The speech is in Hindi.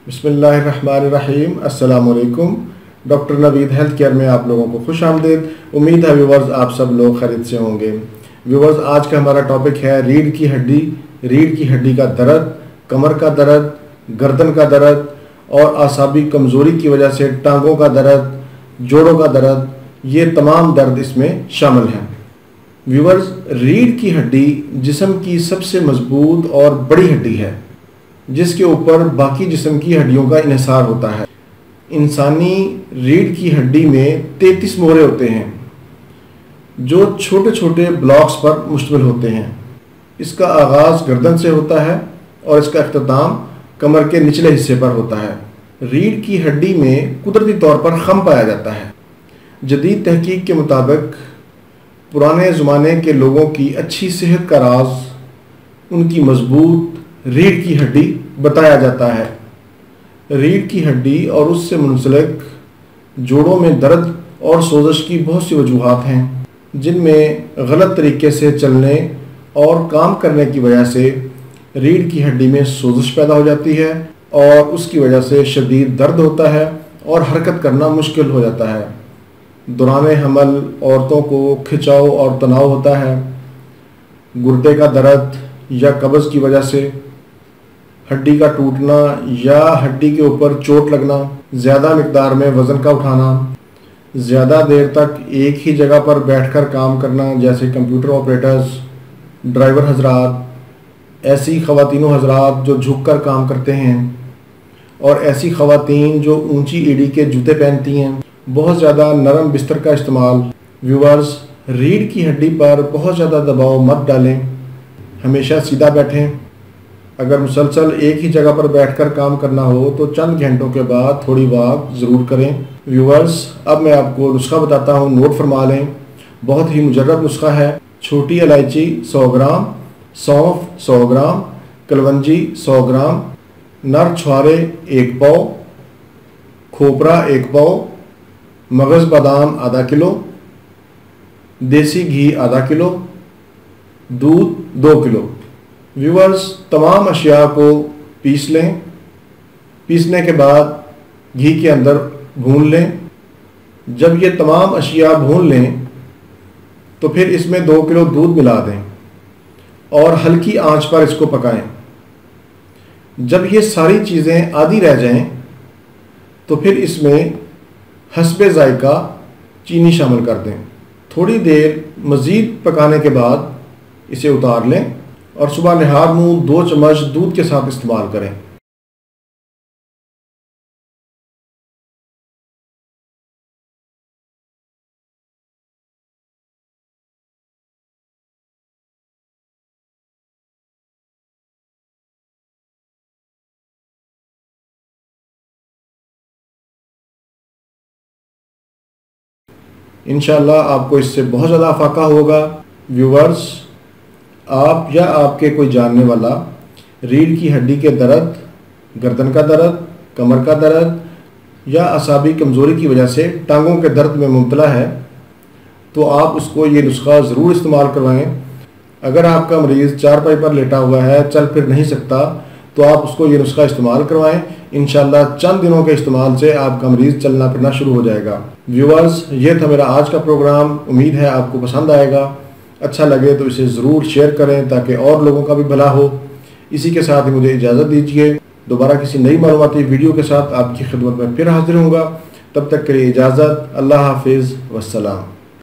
बिस्मिल्लाहिर्रहमानिर्रहीम। अस्सलामुअलैकुम। डॉक्टर नवीद हेल्थ केयर में आप लोगों को खुश आमदीद। उम्मीद है व्यूवर्स आप सब लोग खैरियत से होंगे। व्यूवर्स, आज का हमारा टॉपिक है रीढ़ की हड्डी। रीढ़ की हड्डी का दर्द, कमर का दर्द, गर्दन का दर्द और आसाबी कमज़ोरी की वजह से टांगों का दर्द, जोड़ों का दर्द, ये तमाम दर्द इसमें शामिल हैं। व्यूवर्स, रीढ़ की हड्डी जिस्म की सबसे मजबूत और बड़ी हड्डी है जिसके ऊपर बाकी जिस्म की हड्डियों का इन्हिसार होता है। इंसानी रीढ़ की हड्डी में 33 मोहरे होते हैं जो छोटे छोटे ब्लॉक्स पर मुश्तमिल होते हैं। इसका आगाज़ गर्दन से होता है और इसका अख्ताम कमर के निचले हिस्से पर होता है। रीढ़ की हड्डी में कुदरती तौर पर खम पाया जाता है। जदीद तहकीक के मुताबिक पुराने ज़माने के लोगों की अच्छी सेहत का राज उनकी मजबूत रीढ़ की हड्डी बताया जाता है। रीढ़ की हड्डी और उससे मुंसलिक जोड़ों में दर्द और सोजश की बहुत सी वजूहात हैं, जिनमें गलत तरीके से चलने और काम करने की वजह से रीढ़ की हड्डी में सोजश पैदा हो जाती है और उसकी वजह से शदीद दर्द होता है और हरकत करना मुश्किल हो जाता है। दौरान हमल औरतों को खिंचाव और तनाव होता है। गुर्दे का दर्द या कब्ज़ की वजह से, हड्डी का टूटना या हड्डी के ऊपर चोट लगना, ज़्यादा मिकदार में वज़न का उठाना, ज़्यादा देर तक एक ही जगह पर बैठकर काम करना जैसे कंप्यूटर ऑपरेटर्स, ड्राइवर हजरात, ऐसी ख़वातीनों हजरात जो झुककर काम करते हैं और ऐसी ख़वातीन जो ऊंची एड़ी के जूते पहनती हैं, बहुत ज़्यादा नरम बिस्तर का इस्तेमाल। व्यूवर्स, रीढ़ की हड्डी पर बहुत ज़्यादा दबाव मत डालें, हमेशा सीधा बैठें। अगर मुसलसल एक ही जगह पर बैठकर काम करना हो तो चंद घंटों के बाद थोड़ी वॉक ज़रूर करें। व्यूवर्स, अब मैं आपको नुस्खा बताता हूँ, नोट फरमा लें। बहुत ही मुजर्रब नुस्खा है। छोटी इलायची 100 ग्राम, सौंफ 100 ग्राम, कलवंजी 100 ग्राम, नर छुहारे 1 पाव, खोपरा 1 पाव, मगज़ बादाम आधा किलो, देसी घी आधा किलो, दूध 2 किलो। व्यूवर्स, तमाम अशिया को पीस लें। पीसने के बाद घी के अंदर भून लें। जब ये तमाम अशिया भून लें तो फिर इसमें 2 किलो दूध मिला दें और हल्की आंच पर इसको पकाएं। जब ये सारी चीज़ें आधी रह जाएं तो फिर इसमें हस्बे ज़ायका चीनी शामिल कर दें। थोड़ी देर मज़ीद पकाने के बाद इसे उतार लें और सुबह नहार मुँह 2 चम्मच दूध के साथ इस्तेमाल करें। इंशाअल्लाह आपको इससे बहुत ज़्यादा अफाका होगा। व्यूवर्स, आप या आपके कोई जानने वाला रीढ़ की हड्डी के दर्द, गर्दन का दर्द, कमर का दर्द या असाबी कमज़ोरी की वजह से टांगों के दर्द में मुब्तला है तो आप उसको ये नुस्खा ज़रूर इस्तेमाल करवाएं। अगर आपका मरीज़ चारपाई पर लेटा हुआ है, चल फिर नहीं सकता, तो आप उसको ये नुस्खा इस्तेमाल करवाएं। इंशाअल्लाह चंद दिनों के इस्तेमाल से आपका मरीज़ चलना फिरना शुरू हो जाएगा। व्यूअर्स, ये था मेरा आज का प्रोग्राम। उम्मीद है आपको पसंद आएगा। अच्छा लगे तो इसे ज़रूर शेयर करें ताकि और लोगों का भी भला हो। इसी के साथ ही मुझे इजाज़त दीजिए। दोबारा किसी नई मालूमाती वीडियो के साथ आपकी खिदमत में फिर हाजिर होऊंगा। तब तक के लिए इजाज़त। अल्लाह हाफिज़, वस्सलाम।